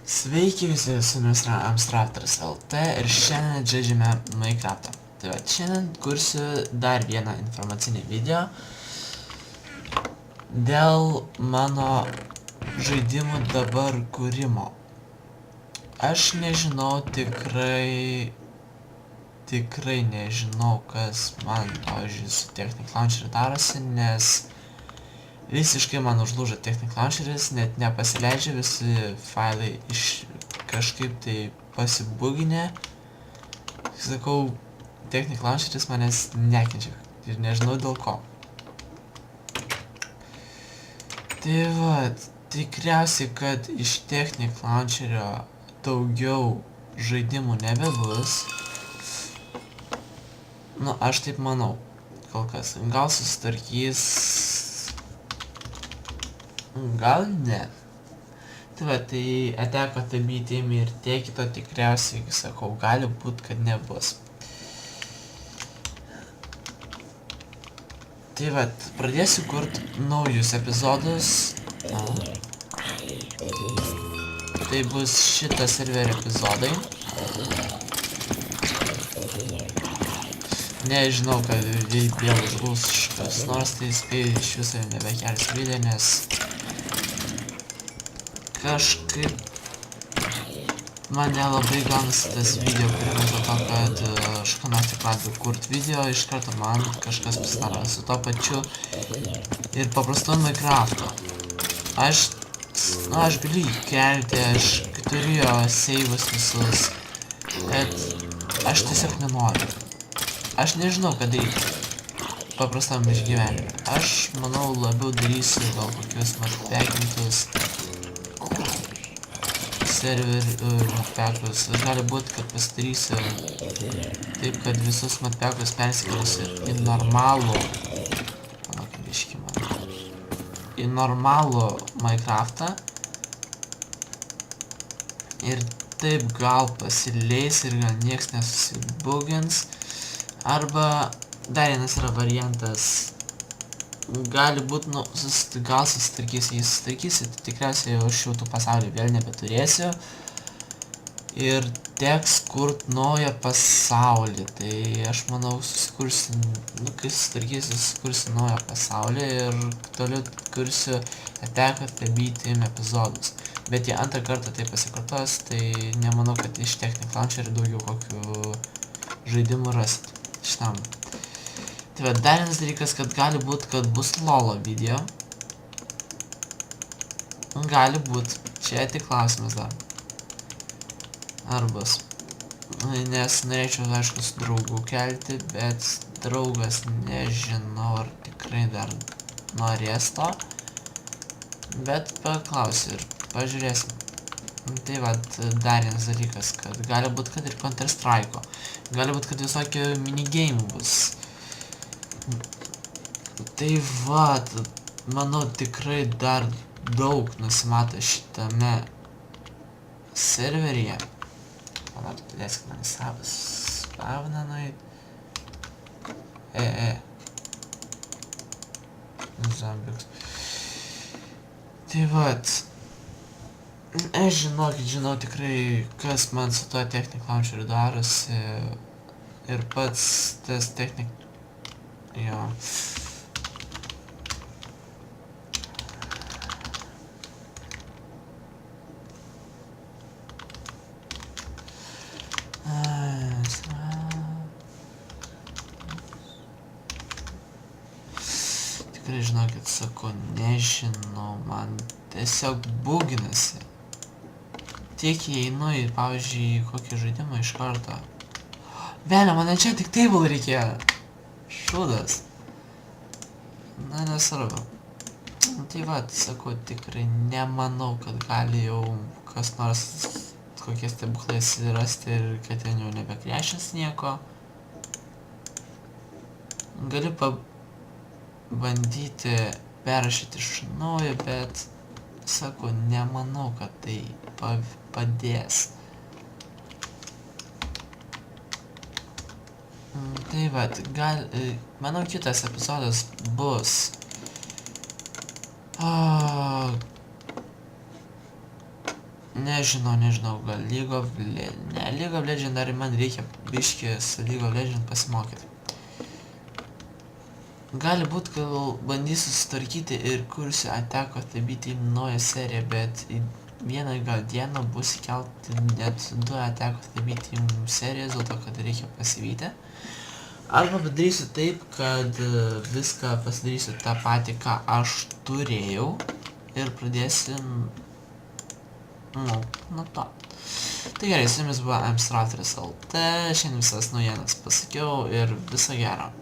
Sveiki visi, su jumis yra Amstrafteris LT ir šiandien žaidžiame Minecraftą. Tai va, šiandien kursiu dar vieną informacinį video dėl mano žaidimų dabar kūrimo. Aš nežinau tikrai nežinau, kas man, pavyzdžiui, su Technic Launcher darosi, nes visiškai man užlūžo Technic Launcheris, net nepasileidžia, visi failai kažkaip tai pasibuginę. Sakau, Technic Launcheris manęs nekenčia ir nežinau dėl ko. Tai va, tikriausiai, kad iš Technic Launcherio daugiau žaidimų nebebus. Nu, aš taip manau, kol kas. Gal susitvarkys, gal ne. Tai va, tai Attack of the B Team ir tie kito tikriausiai, sakau, gali būt, kad nebus. Tai va, pradėsiu kurti naujus epizodus. Tai bus šitą serverio epizodai. Nežinau, kad vėl užlūs kas nors, tai spėju iš viso nebekelsiu video, nes kažkaip man nelabai gaunasi tas video kūrimas dėl to, kad aš ką nors tik pradedu kurt video, iš karto man kažkas pasidaro su to pačiu ir paprastu Minecraft'o. Aš galiu įkelti, aš turiu seivus visus, bet aš tiesiog nenoriu. Aš nežinau, ką daryti paprastam išgyvenime. Aš manau, labiau darysiu gal kokius matpekintus matpekus. Gali būti, kad pasidarysiu taip, kad visus matpekus persikėliusiu į normalų, į normalų Minecraftą. Ir taip gal pasileis ir gal nieks nesusibugins. Arba dar vienas yra variantas. Gali būt, nu, gal susitvarkysiu, jei susitvarkysiu, tai tikriausiai jau šitų pasaulį vėl nebeturėsiu. Ir teks kurt naują pasaulį. Tai aš manau, susikursiu, nu, kai susitvarkysiu, susikursiu naują pasaulį ir toliau kursiu Attack of the B Team epizodus. Bet jei antrą kartą tai pasikartos, tai nemanau, kad iš Technic Launcherio daugiau kokių žaidimų rasit šitam. Tai va, dar vienas dalykas, kad gali būt, kad bus lolo video. Gali būt, čia tik klausimas dar. Ar bus. Nes norėčiau, aišku, su draugu kelti, bet draugas nežinau, ar tikrai dar norės to. Bet paklausiu ir pažiūrėsim. Tai va, dar vienas dalykas, kad gali būt, kad ir Counter Strike'o. Gali būt, kad visokių minigame bus. Tai va, manau, tikrai dar daug nusimato šitame serveryje. Palauk, leisk man spavną nueit. Zombiks. Tai vat. Aš žinau tikrai, kas man su tuo Technic Launcheriu darosi. Ir pats tas Technic... Jo. Tikrai žinokit, sakau, nežinau, man tiesiog buginasi. Tiek įeinu į, pavyzdžiui, kokį žaidimą iš karto. Velė, man čia tik table reikėjo. Šūdas. Na, nesvarbu. Tai va, sakau, tikrai nemanau, kad gali jau kas nors kokie stebuklai rasti ir kad ten jau nebekrešins nieko. Galiu pabandyti perrašyti iš naujo, bet sakau, nemanau, kad tai padės. Tai va, manau, kitas epizodas bus Nežinau, gal League of Legends. Ne, League of Legends dar man reikia biškį su League of Legends pasimokyti. Gali būt, kad bandysiu sutvarkyti ir kursiu Attack of the B-Team naują seriją, bet į vieną gal dieną bus įkelti net 2 Attack of the B-Team serijas, dėl to, kad reikia pasivyti. Arba padarysiu taip, kad viską pasidarysiu tą patį, ką aš turėjau ir pradėsim nuo to. Tai gerai, su jumis buvo mstrautris.lt, šiandien visas naujienas pasakiau ir viso gero.